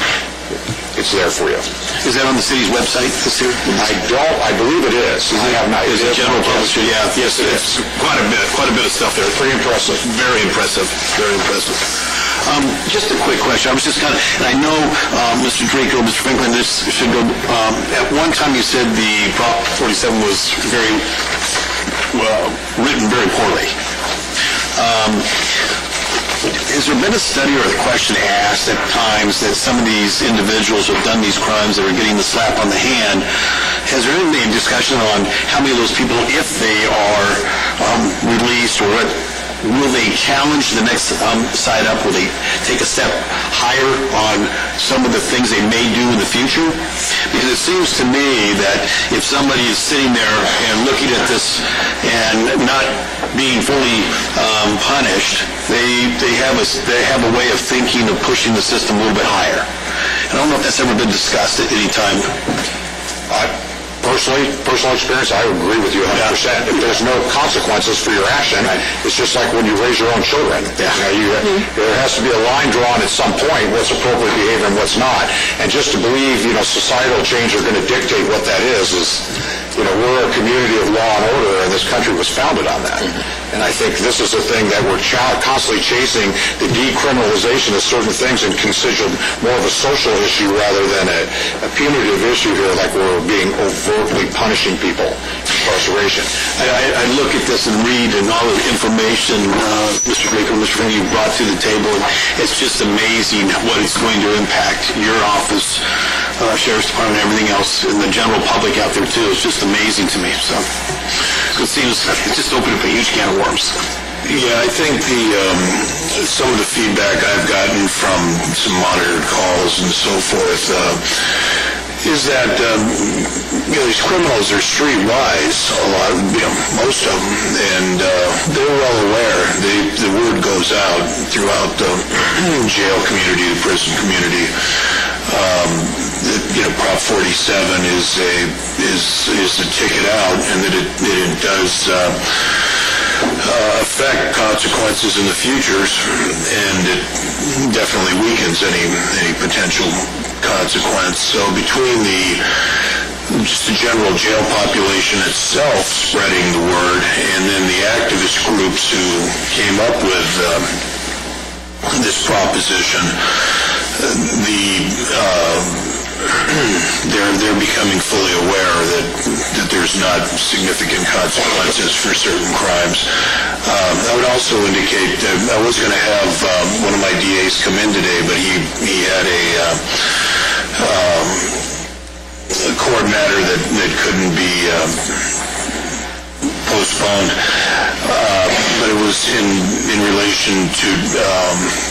it's there for you. Is that on the city's website this year? I believe it is. I have not. Is it general publisher? Yeah. Yes, it is. Quite a bit of stuff there. Pretty impressive. Very impressive. Very impressive. Just a quick question. I was just and I know, Mr. Draco, Mr. Franklin, this should go, at one time you said the Prop 47 was written very poorly. Has there been a study or a question asked at times that some of these individuals who have done these crimes that are getting the slap on the hand, has there been any discussion on how many of those people, if they are released or what, will they challenge the next side up? Will they take a step higher on some of the things they may do in the future? Because it seems to me that if somebody is sitting there and looking at this and not being fully punished, they have a way of thinking of pushing the system a little bit higher. I don't know if that's ever been discussed at any time. personal experience, I agree with you 100%. If there's no consequences for your action, it's just like when you raise your own children. There has to be a line drawn at some point, what's appropriate behavior and what's not. And just to believe, societal change are going to dictate what that is, we're a community of law and order, and this country was founded on that. And I think this is a thing that we're constantly chasing, the decriminalization of certain things, and considered more of a social issue rather than a punitive issue here, like we're being overtly punishing people. Incarceration. I look at this and read and all the information, Mr. Baker, Mr. Frank, you brought to the table, and it's just amazing what it's going to impact your office, Sheriff's Department, and everything else, and the general public out there too. It's just amazing to me. So it seems it just opened up a huge can of worms. Yeah, I think some of the feedback I've gotten from some monitored calls and so forth is that these criminals are streetwise, a lot, most of them, and they're well aware. The word goes out throughout the jail community, the prison community. Prop 47 is the ticket out, and that it does affect consequences in the futures, and it definitely weakens any potential consequence. So between just the general jail population itself spreading the word, and then the activist groups who came up with this proposition, they're becoming fully aware that there's not significant consequences for certain crimes. I would also indicate that I was going to have one of my DAs come in today, but he had a court matter that couldn't be postponed. But it was in relation to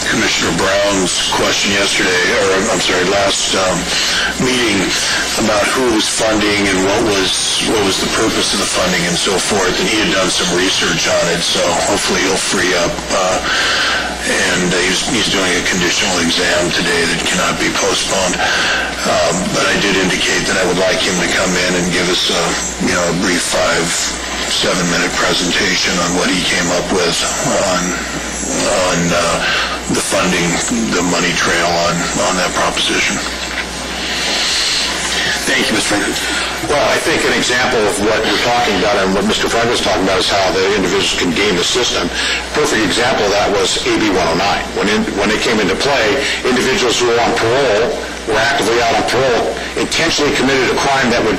Commissioner Brown's question yesterday, last meeting, about who was funding and what was the purpose of the funding and so forth. And he had done some research on it, so hopefully he'll free up. And he's doing a conditional exam today that cannot be postponed. But I did indicate that I would like him to come in and give us a brief 5-7-minute presentation on what he came up with on the funding, the money trail on that proposition. Thank you, Mr. Franklin. Well, I think an example of what we're talking about and what Mr. Frank was talking about is how the individuals can game the system. Perfect example of that was AB 109. When it came into play, individuals who were on parole, were actively out on parole, intentionally committed a crime that would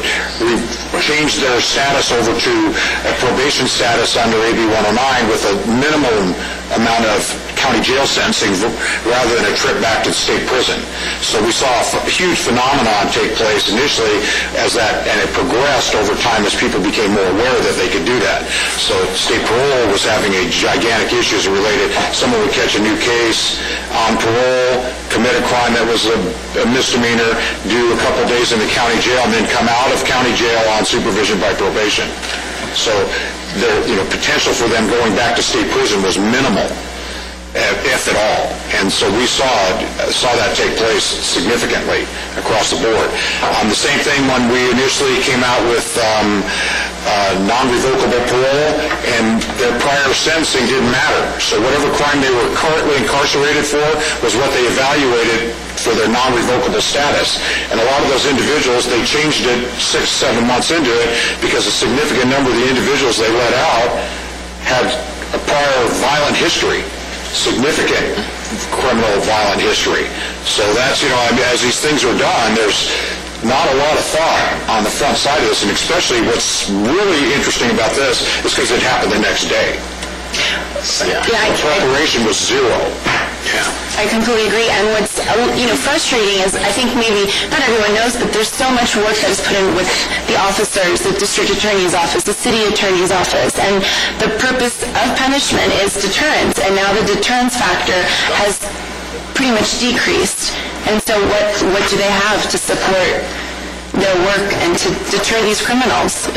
change their status over to a probation status under AB 109 with a minimum amount of county jail sentencing rather than a trip back to the state prison. So we saw a huge phenomenon take place initially and it progressed over time as people became more aware that they could do that. So state parole was having a gigantic issue as it related. Someone would catch a new case on parole, commit a crime that was a misdemeanor, do a couple days in the county jail, and then come out of county jail on supervision by probation. So the potential for them going back to state prison was minimal, if at all. And so we saw that take place significantly across the board. The same thing when we initially came out with non-revocable parole, and their prior sentencing didn't matter. So whatever crime they were currently incarcerated for was what they evaluated for their non-revocable status. And a lot of those individuals, they changed it 6-7 months into it because a significant number of the individuals they let out had a prior violent history, significant criminal violent history. So that's, as these things are done, there's not a lot of thought on the front side of this, and especially what's really interesting about this is because it happened the next day. The preparation was zero. I completely agree. And what's frustrating is I think maybe not everyone knows, but there's so much work that is put in with the officers, the district attorney's office, the city attorney's office, and the purpose of punishment is deterrence. And now the deterrence factor has pretty much decreased. And so what do they have to support their work and to deter these criminals?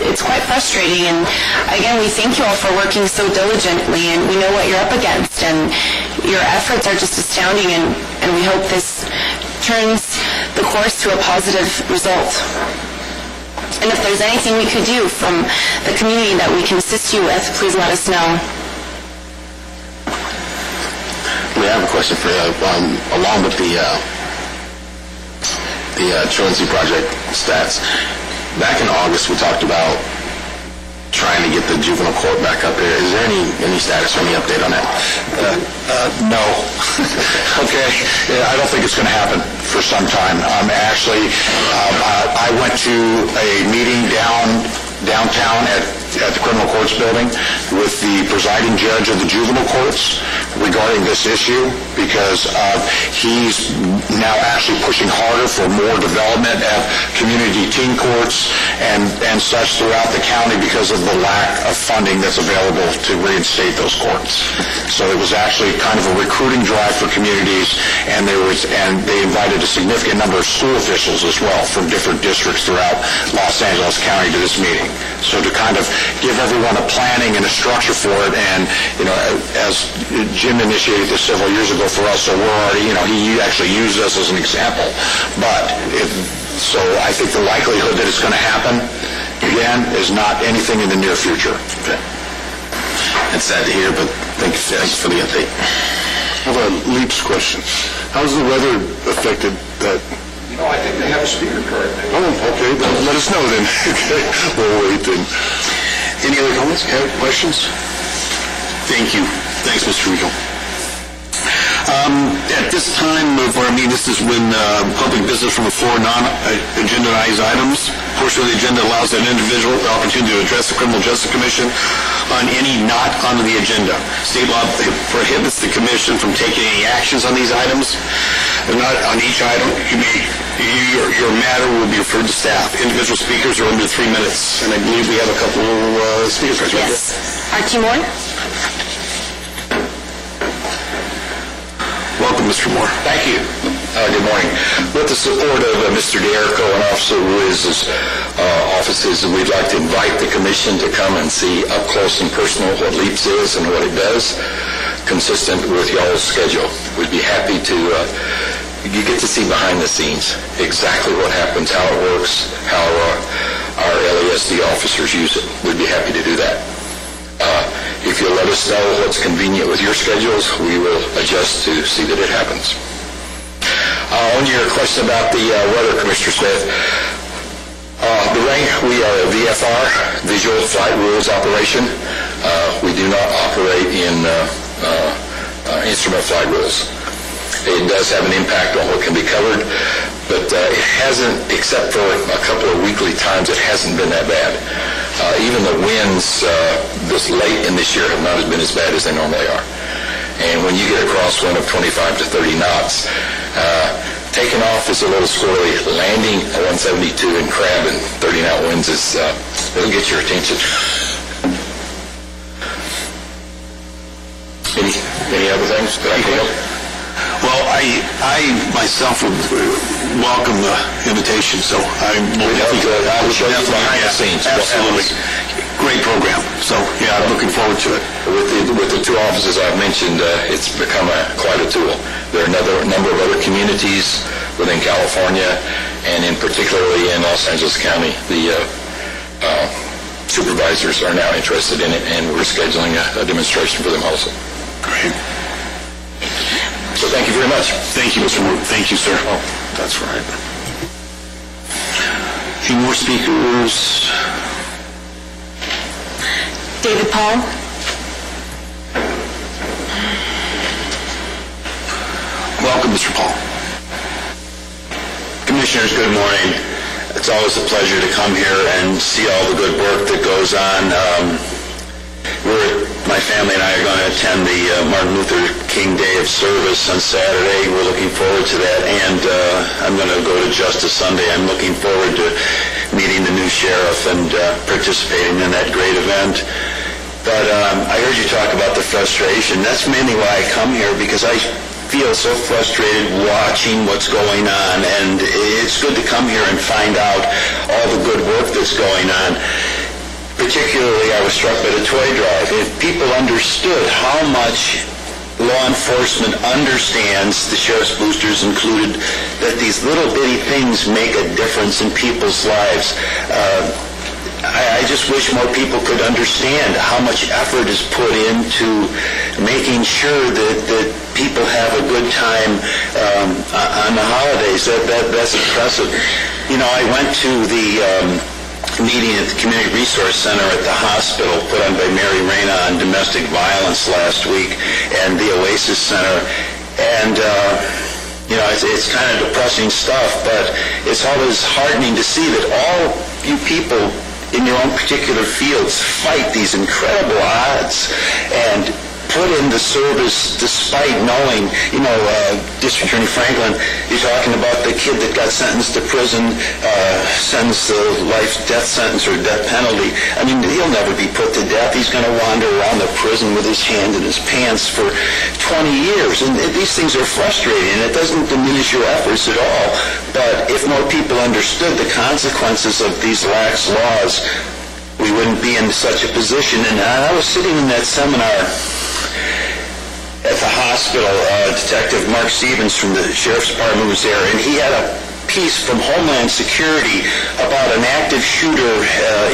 It's quite frustrating, and again, we thank you all for working so diligently, and we know what you're up against, and your efforts are just astounding, and we hope this turns the course to a positive result. And if there's anything we could do from the community that we can assist you with, please let us know. We have a question for you. Along with the truancy project stats, back in August we talked about trying to get the juvenile court back up here. Is there any status or any update on that? No. Okay. I don't think it's going to happen for some time. Actually, I went to a meeting downtown at the criminal courts building with the presiding judge of the juvenile courts regarding this issue, because he's now actually pushing harder for more development of community teen courts and such throughout the county because of the lack of funding that's available to reinstate those courts. So it was actually kind of a recruiting drive for communities, and they invited a significant number of school officials as well from different districts throughout Los Angeles County to this meeting. So to kind of give everyone a planning and a structure for it, and as Jim initiated this several years ago for us, so we're already, he actually used us as an example. But so I think the likelihood that it's going to happen again is not anything in the near future. Okay. It's sad to hear, but thanks for the update. How about Leap's question? How's the weather affected that? I think they have a speaker card. Oh, okay. Let us know then. Okay. We'll wait then. Any other comments? Questions? Thank you. Thanks, Mr. Rico. At this time of our meeting, this is when public business from the floor, non-agendized items. Portion of the agenda allows an individual the opportunity to address the Criminal Justice Commission on any not on the agenda. State law prohibits the commission from taking any actions on these items. Not on each item, your matter will be referred to staff. Individual speakers are under 3 minutes, and I believe we have a couple of speakers right there. Yes. Archie Moore? Welcome, Mr. Moore. Thank you. Good morning. With the support of Mr. D'Erico and Officer Ruiz's offices, we'd like to invite the commission to come and see up close and personal what LEAPS is and what it does, consistent with y'all's schedule. We'd be happy to, you get to see behind the scenes exactly what happens, how it works, how our LASD officers use it. We'd be happy to do that. If you'll let us know what's convenient with your schedules, we will adjust to see that it happens. On your question about the weather, Commissioner Smith, we are a VFR, Visual Flight Rules operation. We do not operate in instrument flight rules. It does have an impact on what can be covered, but it hasn't, except for a couple of weekly times, it hasn't been that bad. Even the winds this late in this year have not been as bad as they normally are. And when you get a crosswind of 25 to 30 knots, taking off is a little squirrely. Landing at 172 in crab and 30-knot winds it'll get your attention. Any other things that I can help? Well, I myself would welcome the invitation, so I will definitely... I will show you behind the scenes. Absolutely. Great program. So, yeah, I'm looking forward to it. With the two offices I've mentioned, it's become quite a tool. There are a number of other communities within California, and particularly in Los Angeles County, the supervisors are now interested in it, and we're scheduling a demonstration for them also. Great. So thank you very much. Thank you, Mr. Moore. Thank you, sir. Oh, that's right. Any more speakers? David Paul? Welcome, Mr. Paul. Commissioners, good morning. It's always a pleasure to come here and see all the good work that goes on. My family and I are going to attend the Martin Luther King Day of Service on Saturday. We're looking forward to that, and I'm going to go to Justice Sunday. I'm looking forward to meeting the new sheriff and participating in that great event. But I heard you talk about the frustration. That's mainly why I come here, because I feel so frustrated watching what's going on, and it's good to come here and find out all the good work that's going on. Particularly, I was struck by the toy drive. If people understood how much law enforcement understands, the sheriff's boosters included, that these little bitty things make a difference in people's lives. I just wish more people could understand how much effort is put into making sure that people have a good time on the holidays. That's impressive. You know, I went to the meeting at the Community Resource Center at the hospital put on by Mary Reyna on domestic violence last week, and the Oasis Center. And, you know, it's kind of depressing stuff, but it's always heartening to see that all you people in your own particular fields fight these incredible odds and put in the service despite knowing, you know, District Attorney Franklin, you're talking about the kid that got sentenced to prison, sentenced to life death sentence or death penalty. I mean, he'll never be put to death. He's going to wander around the prison with his hand in his pants for 20 years. And these things are frustrating, and it doesn't diminish your efforts at all. But if more people understood the consequences of these lax laws, we wouldn't be in such a position. And I was sitting in that seminar at the hospital. Detective Mark Stevens from the Sheriff's Department was there, and he had a piece from Homeland Security about an active shooter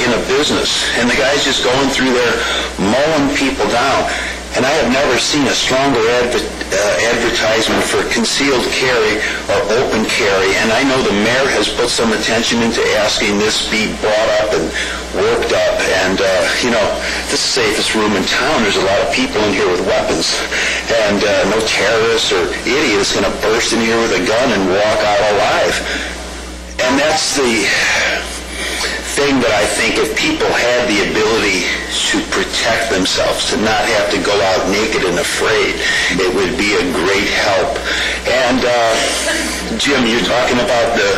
in a business. And the guy's just going through there, mowing people down. And I have never seen a stronger advertisement for concealed carry or open carry. And I know the mayor has put some attention into asking this be brought up and worked up. And, you know, this is the safest room in town. There's a lot of people in here with weapons. And no terrorist or idiot is going to burst in here with a gun and walk out alive. And that's the thing that I think if people had the ability to protect themselves, to not have to go out naked and afraid, it would be a great help. And Jim, you're talking about the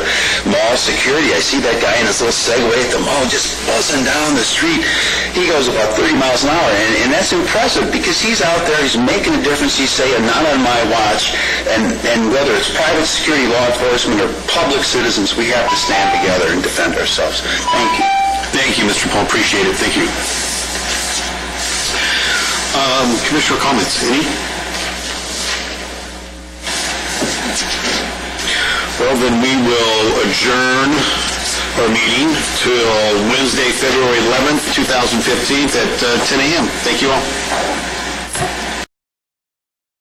mall security. I see that guy in his little Segway at the mall just buzzing down the street. He goes about 30 miles an hour, and that's impressive because he's out there, he's making a difference. He's saying, not on my watch. And whether it's private security, law enforcement, or public citizens, we have to stand together and defend ourselves. Thank you. Thank you, Mr. Paul. Appreciate it. Thank you. Commissioner comments, any? Well, then we will adjourn our meeting till Wednesday, February 11th, 2015 at 10 a.m. Thank you all.